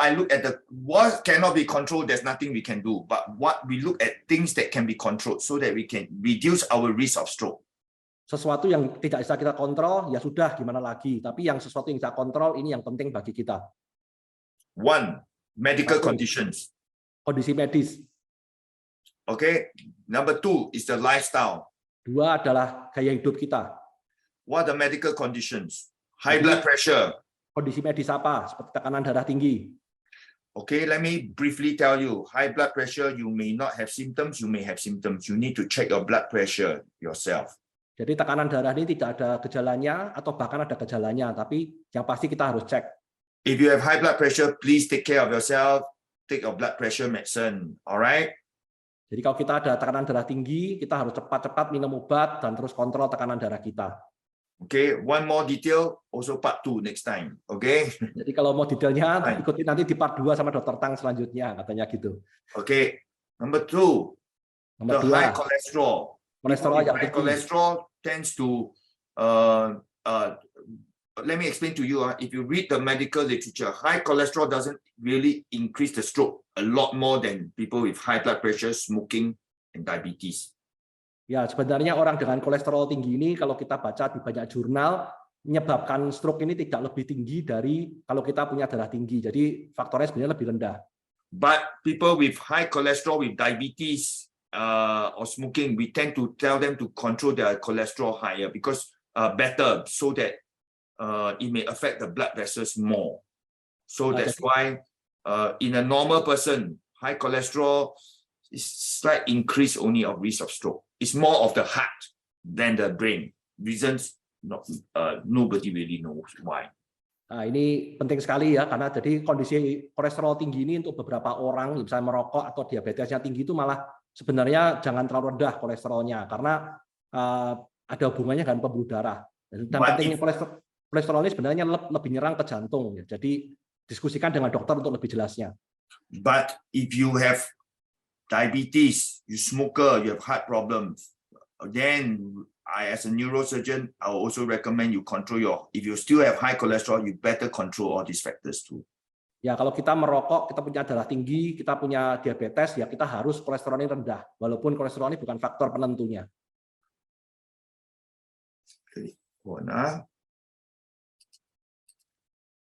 I look at what cannot be controlled, there's nothing we can do. But what we look at things that can be controlled so that we can reduce our risk of stroke. Sesuatu yang tidak bisa kita kontrol, ya sudah, gimana lagi. Tapi yang sesuatu yang bisa kontrol, ini yang penting bagi kita. One, medical conditions. Kondisi medis. Okay. Number two is the lifestyle. Dua adalah gaya hidup kita. What are the medical conditions? High blood pressure. Kondisi medis apa? Seperti tekanan darah tinggi. Okay, let me briefly tell you. High blood pressure, you may not have symptoms, you may have symptoms. You need to check your blood pressure yourself. Jadi tekanan darah ini tidak ada gejalanya atau bahkan ada gejalanya, tapi yang pasti kita harus cek. If you have high blood pressure, please take care of yourself. Take your blood pressure medicine. All right? Jadi kalau kita ada tekanan darah tinggi, kita harus cepat-cepat minum obat dan terus kontrol tekanan darah kita. Okay, one more detail, also part 2 next time. Okay? Jadi kalau mau detailnya, ikuti nanti di part 2 sama Dr. Tang selanjutnya, katanya gitu. Okay, number 2, the high cholesterol. Kolesterol yang high tinggi. cholesterol tends to, let me explain to you, if you read the medical literature, high cholesterol doesn't really increase the stroke a lot more than people with high blood pressure, smoking, and diabetes. Ya, sebenarnya orang dengan kolesterol tinggi ini kalau kita baca di banyak jurnal menyebabkan stroke ini tidak lebih tinggi dari kalau kita punya darah tinggi. Jadi faktornya sebenarnya lebih rendah. But people with high cholesterol, with diabetes or smoking, we tend to tell them to control their cholesterol higher because better, so that it may affect the blood vessels more. So that's why in a normal person, high cholesterol is slight increase only of risk of stroke. It's more of the heart than the brain. Reasons nobody really knows why. Nah, ini penting sekali ya, karena jadi kondisi kolesterol tinggi ini untuk beberapa orang, misalnya merokok atau diabetesnya tinggi itu malah sebenarnya jangan terlalu rendah kolesterolnya, karena ada hubungannya dengan pembuluh darah. Dan pentingnya kolesterol ini sebenarnya lebih nyerang ke jantung. Ya. Jadi diskusikan dengan dokter untuk lebih jelasnya. But if you have diabetes, you smoker, you have heart problems, then I, as a neurosurgeon, I will also recommend you control if you still have high cholesterol, you better control all these factors too. Ya, kalau kita merokok, kita punya darah tinggi, kita punya diabetes, ya kita harus kolesterol ini rendah, walaupun kolesterol ini bukan faktor penentunya. Okay.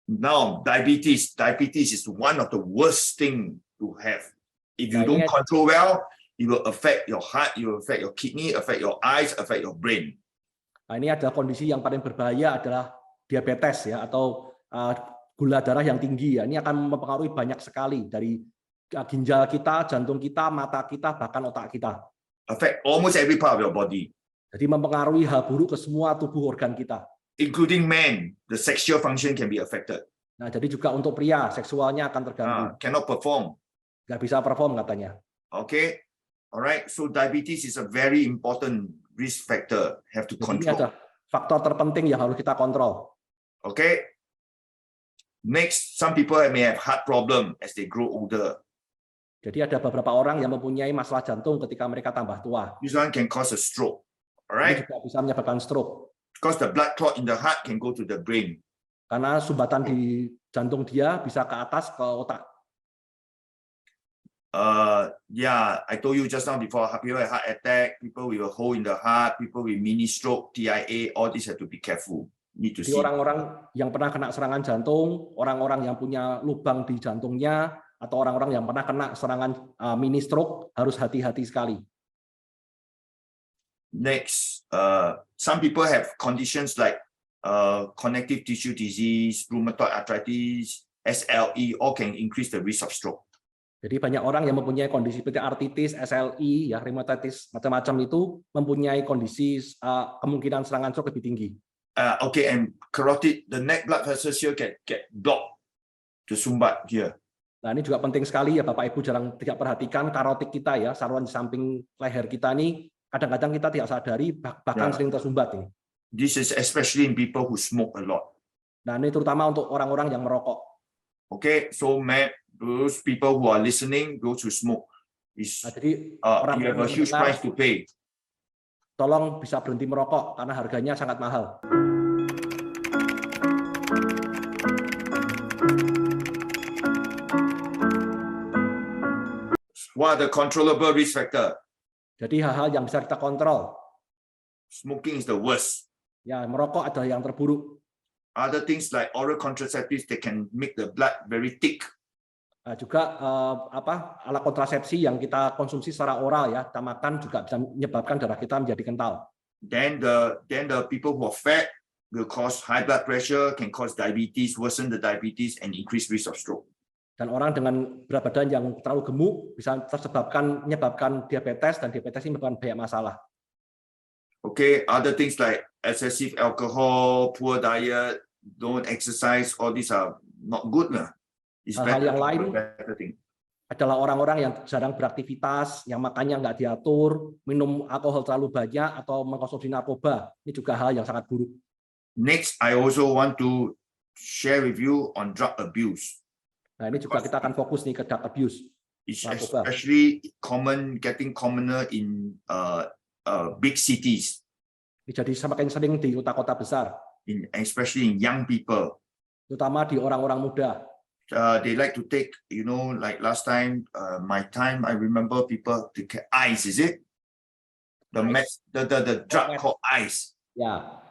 Now, diabetes is one of the worst thing to have. If you don't control well, it will affect your heart, it will affect your kidney, affect your eyes, affect your brain. Nah, ini ada kondisi yang paling berbahaya adalah diabetes ya, atau gula darah yang tinggi ya. Ini akan mempengaruhi banyak sekali dari ginjal kita, jantung kita, mata kita, bahkan otak kita. Affect almost every part of your body. Jadi mempengaruhi hal buruk ke semua tubuh organ kita. Including men, the sexual function can be affected. Nah, jadi juga untuk pria, seksualnya akan terganggu. Cannot perform. Nggak bisa perform katanya. Okay, alright. So diabetes is a very important risk factor. Have to control. Ini ada faktor terpenting yang harus kita kontrol. Okay. Next, some people may have heart problem as they grow older. Jadi ada beberapa orang yang mempunyai masalah jantung ketika mereka tambah tua. This one can cause a stroke. Alright. Ini juga bisa menyebabkan stroke. Because the blood clot in the heart can go to the brain. Karena sumbatan di jantung dia bisa ke atas ke otak. Yeah, I told you just now before, people with heart attack, people with a hole in the heart, people with mini stroke, TIA, all these have to be careful. Need to see. Orang-orang yang pernah kena serangan jantung, orang-orang yang punya lubang di jantungnya, atau orang-orang yang pernah kena serangan mini stroke harus hati-hati sekali. Next, some people have conditions like connective tissue disease, rheumatoid arthritis, SLE, all can increase the risk of stroke. Jadi banyak orang yang mempunyai kondisi seperti artritis, SLE, ya rheumatitis macam-macam itu mempunyai kondisi kemungkinan serangan stroke lebih tinggi. Okay, and carotid, the neck blood vessels here get blocked, the sumbat here. Nah, ini juga penting sekali ya Bapak Ibu jarang tidak perhatikan karotid kita ya, saluran di samping leher kita ini kadang-kadang kita tidak sadari bahkan sering tersumbat ini. This is especially in people who smoke a lot. Nah, ini terutama untuk orang-orang yang merokok. Okay, so those people who are listening, those who smoke, jadi you have a huge price to pay. Tolong bisa berhenti merokok karena harganya sangat mahal. What are the controllable risk factor? Jadi hal-hal yang bisa kita kontrol. Smoking is the worst. Ya, merokok adalah yang terburuk. Other things like oral contraceptives, they can make the blood very thick. Juga alat kontrasepsi yang kita konsumsi secara oral ya, kita makan juga bisa menyebabkan darah kita menjadi kental. Then the people who are fat will cause high blood pressure, can cause diabetes, worsen the diabetes, and increase risk of stroke. Dan orang dengan berat badan yang terlalu gemuk bisa menyebabkan diabetes, dan diabetes ini menyebabkan banyak masalah. Okay, other things like excessive alcohol, poor diet, don't exercise, all these are not good lah. It's Hal-hal yang lain better thing. adalah orang-orang yang jarang beraktivitas, yang makannya nggak diatur, minum alkohol terlalu banyak, atau mengkonsumsi narkoba. Ini juga hal yang sangat buruk. Next, I also want to share with you on drug abuse. Nah, ini juga kita akan fokus nih ke drug abuse. It's Narkoba. especially getting commoner in big cities, Jadi semakin sering di kota-kota besar, especially in young people. terutama di orang-orang muda. They like to take, like last time, my time, I remember people take ice, is it? The drug called ice. Ya,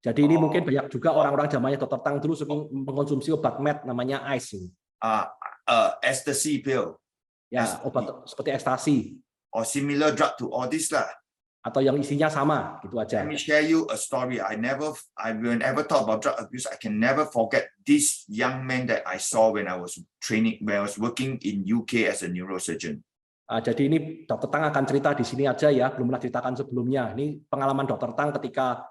jadi ini mungkin banyak juga orang-orang zamannya Dr. Tang dulu sering mengkonsumsi obat med namanya ice. Ecstasy pill. Ya, obat seperti ekstasi. Or similar drug to all this lah. Atau yang isinya sama, gitu aja. Let me share you a story. Whenever talk about drug abuse, I can never forget this young man that I saw when I was working in UK as a neurosurgeon. Jadi ini Dr. Tang akan cerita di sini aja ya, belum pernah ceritakan sebelumnya. Ini pengalaman Dr. Tang ketika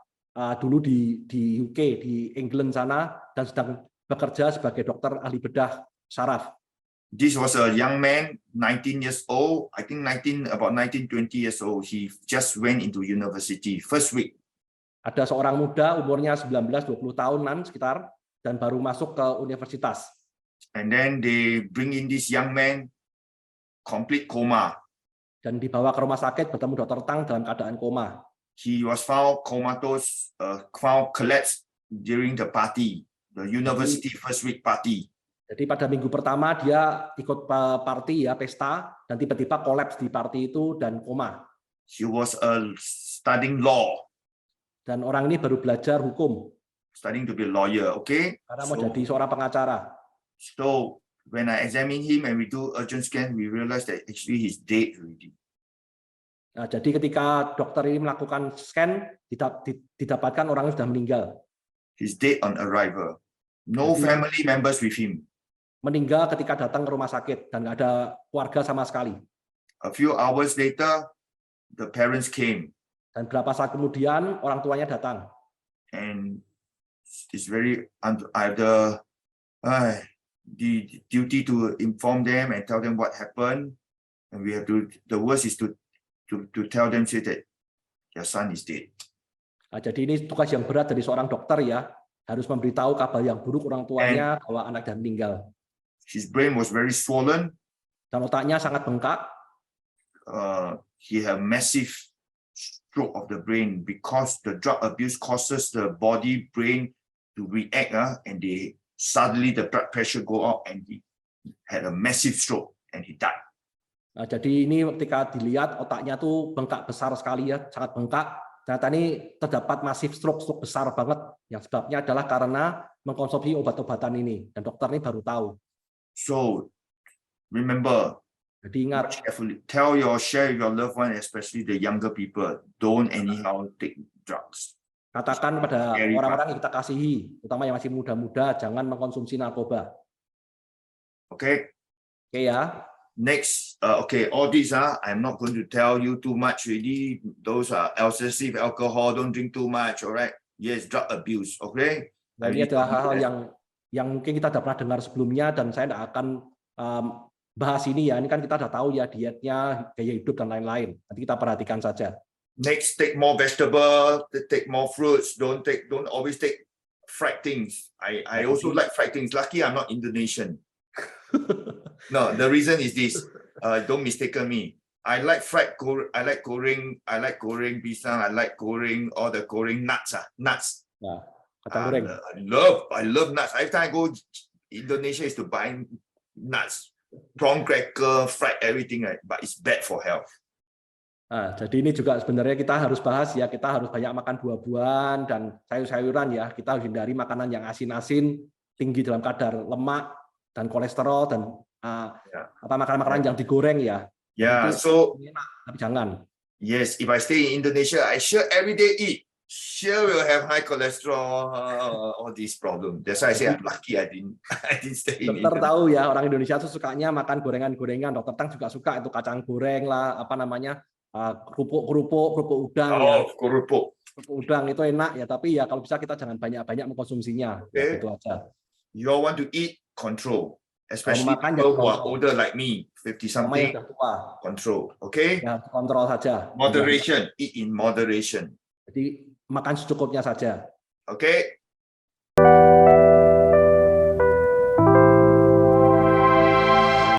dulu di UK, di England sana, dan sedang bekerja sebagai dokter ahli bedah saraf. This was a young man, 19 years old, I think 20 years old. He just went into university first week. Ada seorang muda umurnya 19-20 tahunan sekitar, dan baru masuk ke universitas. And then they bring in this young man, complete coma. Dan dibawa ke rumah sakit bertemu Dr. Tang dalam keadaan koma. He was found comatose, found collapsed during the party, the university first week party. Jadi pada minggu pertama dia ikut party ya, pesta, dan tiba-tiba kolaps di party itu dan koma. He was studying law. Dan orang ini baru belajar hukum. Studying to be a lawyer, okay? Karena mau jadi seorang pengacara. So when I examine him and we do urgent scan, we realize that actually he's dead already. Nah, jadi ketika dokter ini melakukan scan, didapatkan orangnya sudah meninggal. He's dead on arrival. No family members with him. Meninggal ketika datang ke rumah sakit dan nggak ada keluarga sama sekali. A few hours later, the parents came. Dan beberapa saat kemudian orang tuanya datang. And it's very the duty to inform them and tell them what happened. And we have to. The worst is to tell them say that their son is dead. Nah, jadi ini tugas yang berat dari seorang dokter ya, harus memberitahu kabar yang buruk orang tuanya bahwa anaknya meninggal. His brain was very swollen. Dan otaknya sangat bengkak. He had massive stroke of the brain because the drug abuse causes the body brain to react, and suddenly the blood pressure go up, and he had a massive stroke and he died. Nah, jadi ini ketika dilihat otaknya tuh bengkak besar sekali ya, sangat bengkak. Ternyata ini terdapat masif stroke besar banget. Yang sebabnya adalah karena mengkonsumsi obat-obatan ini. Dan dokter ini baru tahu. So remember, jadi ingat, share with your loved one, especially the younger people, don't anyhow take drugs. Katakan pada orang-orang yang kita kasihi, terutama yang masih muda-muda, jangan mengkonsumsi narkoba. Okay. Oke ya. Next, all these I'm not going to tell you too much really. Those are excessive alcohol, don't drink too much, all right? Yes, drug abuse, okay? Nah, ini adalah hal-hal yang mungkin kita sudah pernah dengar sebelumnya, dan saya tidak akan bahas ini ya. Ini kan kita sudah tahu ya dietnya, gaya hidup dan lain-lain. Nanti kita perhatikan saja. Next, take more vegetable, take more fruits. Don't always take fried things. I also like fried things. Lucky I'm not Indonesian. No, the reason is this. Don't mistake me. I like goreng pisang. I like goreng all the goreng nuts. Nuts. Nah, goreng. I love nuts. Every time I go Indonesia is to buy nuts. prawn cracker, fried everything, right? But it's bad for health. Nah, jadi ini juga sebenarnya kita harus bahas ya, kita harus banyak makan buah-buahan dan sayur-sayuran ya. Kita harus hindari makanan yang asin-asin, tinggi dalam kadar lemak dan kolesterol dan apa makanan-makanan yang digoreng ya. Yeah, Itu so enak, tapi jangan. yes, if I stay in Indonesia, I sure every day eat. Sure will have high cholesterol, all these problems. That's why I say I'm lucky I didn't stay in Dokter Indonesia. tahu ya, orang Indonesia tuh sukanya makan gorengan-gorengan. Dokter Tang juga suka itu kacang goreng lah, apa namanya, kerupuk udang ya. Oh, kerupuk. Kerupuk udang itu enak ya, tapi ya kalau bisa kita jangan banyak-banyak mengkonsumsinya. Ya, Okay. gitu aja. You all want to eat, control. Especially makan, people who jangan are kontrol. older like me, 50 Sama something, yang udah tua, control. Okay? ya kontrol saja. Moderation, eat in moderation. Jadi makan secukupnya saja. Okay?